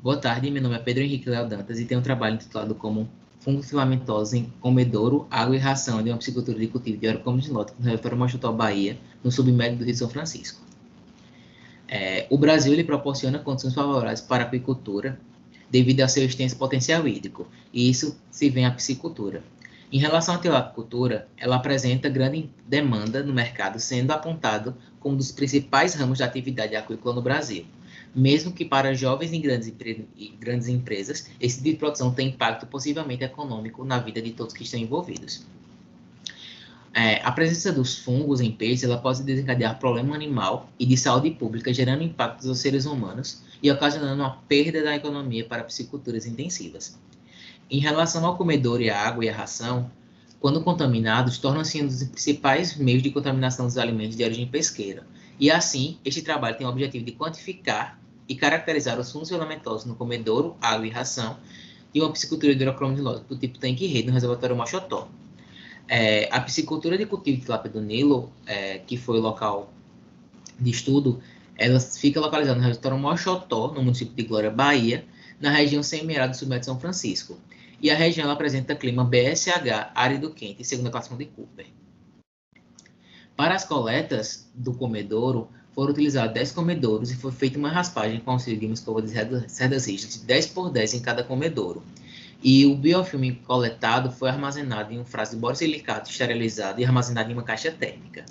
Boa tarde, meu nome é Pedro Henrique Léo Dantas e tenho um trabalho intitulado como Fungos Filamentosos em Comedouro, Água e Ração de uma Piscicultura de Cultivo de Orocomos de Lótica no território Mochotó, Bahia, no submédio do Rio São Francisco. O Brasil ele proporciona condições favoráveis para a apicultura devido ao seu extenso potencial hídrico, e isso se vê à piscicultura. Em relação à teoapicultura, ela apresenta grande demanda no mercado, sendo apontado como um dos principais ramos da atividade aquícola no Brasil. Mesmo que para jovens e grandes empresas, esse tipo de produção tem impacto possivelmente econômico na vida de todos que estão envolvidos. A presença dos fungos em peixes ela pode desencadear problema animal e de saúde pública, gerando impactos aos seres humanos e ocasionando uma perda da economia para pisciculturas intensivas. Em relação ao comedouro e à água e à ração, quando contaminados, tornam-se um dos principais meios de contaminação dos alimentos de origem pesqueira. E assim, este trabalho tem o objetivo de quantificar e caracterizar os fungos filamentosos no comedouro, água e ração de uma piscicultura hidrocromo do tipo tanque-rede no reservatório Mochotó. A piscicultura de cultivo de tilápia do Nilo, que foi o local de estudo, ela fica localizada no reservatório Mochotó, no município de Glória, Bahia, na região semiárida do submédio de São Francisco. E a região ela apresenta clima BSH, árido quente, segundo a classificação de Cooper. Para as coletas do comedouro, foram utilizados 10 comedouros e foi feita uma raspagem com auxílio de uma escova de cerdas rígidas de 10 por 10 em cada comedouro. E o biofilme coletado foi armazenado em um frasco de borosilicato esterilizado e armazenado em uma caixa térmica.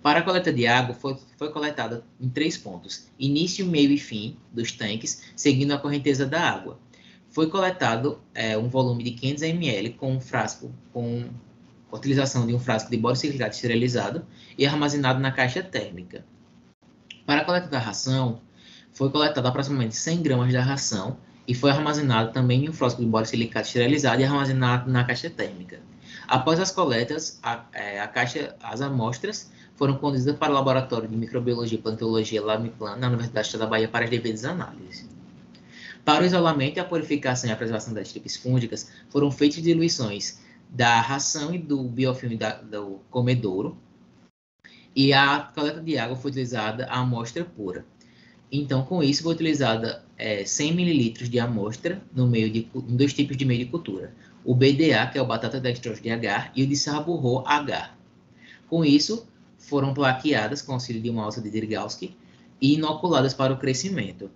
Para a coleta de água, foi coletada em 3 pontos: início, meio e fim dos tanques, seguindo a correnteza da água. Foi coletado um volume de 500 ml com a utilização de um frasco de borosilicato esterilizado e armazenado na caixa térmica. Para a coleta da ração, foi coletado aproximadamente 100 gramas da ração e foi armazenado também em um frasco de borosilicato esterilizado e armazenado na caixa térmica. Após as coletas, as amostras foram conduzidas para o Laboratório de Microbiologia e Plantologia LabMIPLAN, na Universidade do Estado da Bahia, para as devidas análises. Para o isolamento e a purificação e a preservação das tripes fúngicas, foram feitas diluições da ração e do biofilme do comedouro, e a coleta de água foi utilizada a amostra pura. Então, com isso, foi utilizada 100 ml de amostra em 2 tipos de meio de cultura. O BDA, que é o batata dextrose de agar, e o de saburro agar. Com isso, foram plaqueadas com auxílio de uma alça de Drygalski e inoculadas para o crescimento.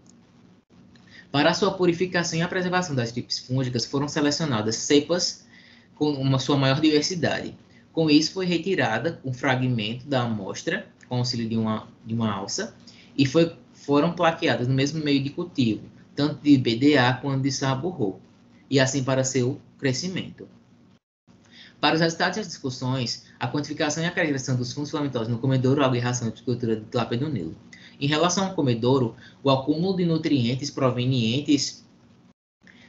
Para a sua purificação e a preservação das tripes fúngicas, foram selecionadas cepas com uma sua maior diversidade. Com isso, foi retirada um fragmento da amostra com auxílio de uma alça e foram plaqueadas no mesmo meio de cultivo, tanto de BDA quanto de saburro, e assim para seu crescimento. Para os resultados das discussões, a quantificação e a caracterização dos fungos filamentosos no comedouro, água e ração de piscicultura de tilápia do Nilo. Em relação ao comedouro, o acúmulo de nutrientes provenientes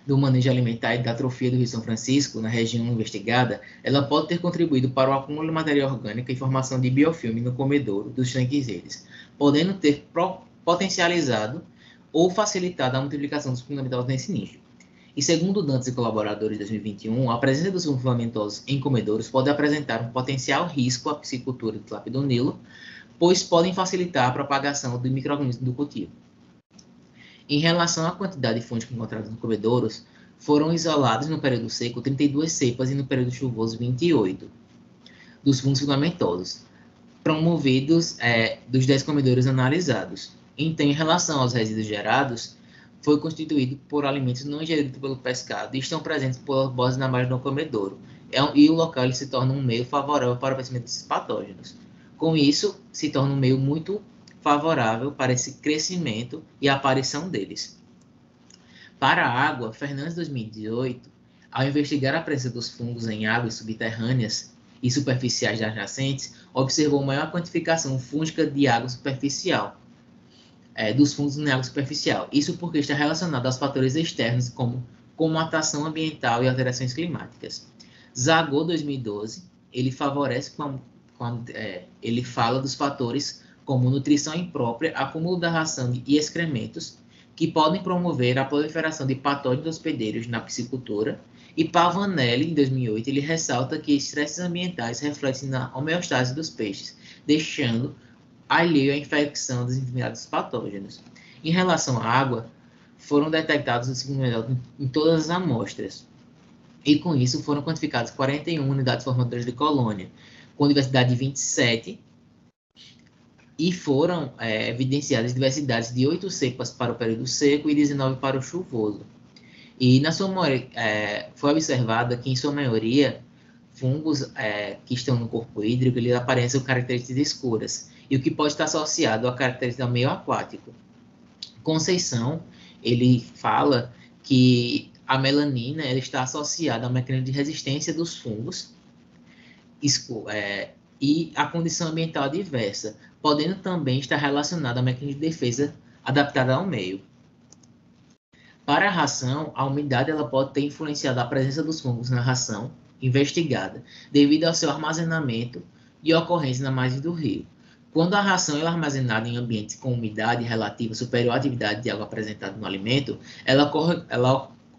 do manejo alimentar e da atrofia do Rio São Francisco, na região investigada, ela pode ter contribuído para o acúmulo de matéria orgânica e formação de biofilme no comedouro dos tanques redes, podendo ter potencializado ou facilitado a multiplicação dos fundamentais nesse nicho. E segundo Dantas e colaboradores de 2021, a presença dos fungos filamentosos em comedouros pode apresentar um potencial risco à piscicultura de tilápia do Nilo, pois podem facilitar a propagação do micro-organismo do cultivo. Em relação à quantidade de fúngicos encontradas nos comedouros, foram isoladas no período seco 32 cepas e no período chuvoso 28 dos fungos filamentosos, promovidos dos 10 comedouros analisados. Então, em relação aos resíduos gerados, foi constituído por alimentos não ingeridos pelo pescado e estão presentes por osmose na margem do comedouro. E o local ele se torna um meio favorável para o crescimento desses patógenos. Com isso, se torna um meio muito favorável para esse crescimento e a aparição deles. Para a água, Fernandes, 2018, ao investigar a presença dos fungos em águas subterrâneas e superficiais das nascentes, observou maior quantificação fúngica de água superficial, dos fungos em água superficial. Isso porque está relacionado aos fatores externos, como atração ambiental e alterações climáticas. Zagor, 2012, ele favorece ele fala dos fatores como nutrição imprópria, acúmulo da ração e excrementos, que podem promover a proliferação de patógenos hospedeiros na piscicultura. E Pavanelli, em 2008, ele ressalta que estresses ambientais refletem na homeostase dos peixes, deixando alheio à infecção dos enfermidades patógenos. Em relação à água, foram detectados no segundo melhor em todas as amostras. E com isso foram quantificadas 41 unidades formadoras de colônia, com diversidade de 27, e foram evidenciadas diversidades de 8 cepas para o período seco e 19 para o chuvoso. E na sua foi observada que, em sua maioria, fungos que estão no corpo hídrico, eles aparecem com características escuras, e o que pode estar associado à característica do meio aquático. Conceição, ele fala que a melanina ela está associada ao mecanismo de resistência dos fungos e à condição ambiental adversa, podendo também estar relacionada ao mecanismo de defesa adaptado ao meio. Para a ração, a umidade ela pode ter influenciado a presença dos fungos na ração investigada, devido ao seu armazenamento e ocorrência na margem do rio. Quando a ração é armazenada em ambientes com umidade relativa superior à atividade de água apresentada no alimento, ela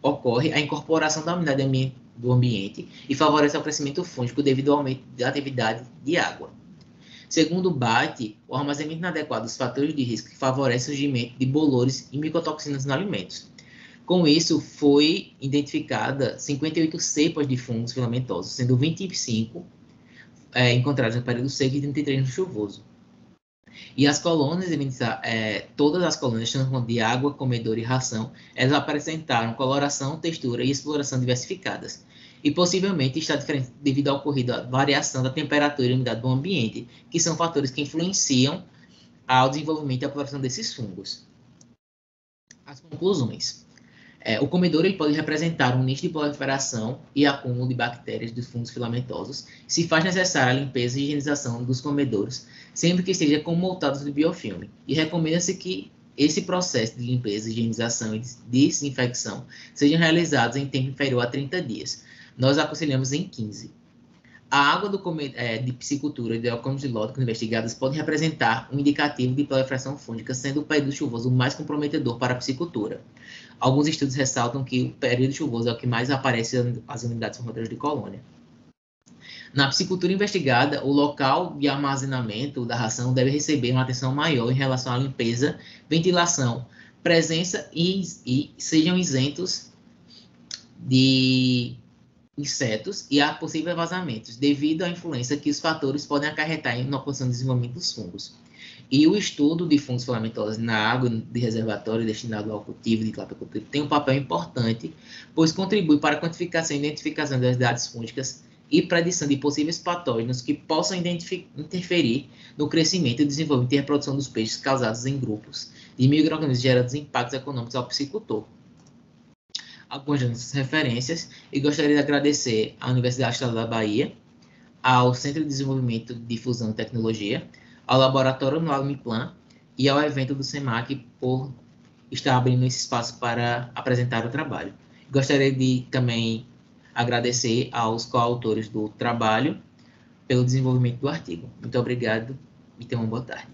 ocorre a incorporação da umidade do ambiente e favorece o crescimento fúngico devido ao aumento da atividade de água. Segundo Bate, o armazenamento inadequado dos fatores de risco que favorece o surgimento de bolores e micotoxinas nos alimentos. Com isso, foi identificada 58 cepas de fungos filamentosos, sendo 25 encontradas no período seco e 33 no chuvoso. E as colônias, todas as colônias, tanto de água, comedor e ração, elas apresentaram coloração, textura e exploração diversificadas. E possivelmente está diferente devido à ocorrida variação da temperatura e umidade do ambiente, que são fatores que influenciam ao desenvolvimento e aparição desses fungos. As conclusões. O comedouro ele pode representar um nicho de proliferação e acúmulo de bactérias dos fungos filamentosos, se faz necessária a limpeza e higienização dos comedouros, sempre que esteja com moltados de biofilme. E recomenda-se que esse processo de limpeza, higienização e desinfecção sejam realizados em tempo inferior a 30 dias. Nós aconselhamos em 15. A água de piscicultura de dióxido de lóticos investigadas pode representar um indicativo de proliferação fúngica, sendo o período chuvoso o mais comprometedor para a piscicultura. Alguns estudos ressaltam que o período chuvoso é o que mais aparece as unidades formadoras de colônia. Na piscicultura investigada, o local de armazenamento da ração deve receber uma atenção maior em relação à limpeza, ventilação, presença e sejam isentos de insetos e a possíveis vazamentos, devido à influência que os fatores podem acarretar na oposição do desenvolvimento dos fungos. E o estudo de fungos filamentosos na água de reservatório destinado ao cultivo de clapicultura tem um papel importante, pois contribui para a quantificação e identificação das idades fúngicas e predição de possíveis patógenos que possam interferir no crescimento, desenvolvimento e reprodução dos peixes causados em grupos de micro-organismos, gerando impactos econômicos ao piscicultor. Algumas das referências, e gostaria de agradecer à Universidade Estadual da Bahia, ao Centro de Desenvolvimento de Difusão e Tecnologia, ao Laboratório no Uniplan e ao evento do SEMAC por estar abrindo esse espaço para apresentar o trabalho. Gostaria de também agradecer aos coautores do trabalho pelo desenvolvimento do artigo. Muito obrigado e tenham uma boa tarde.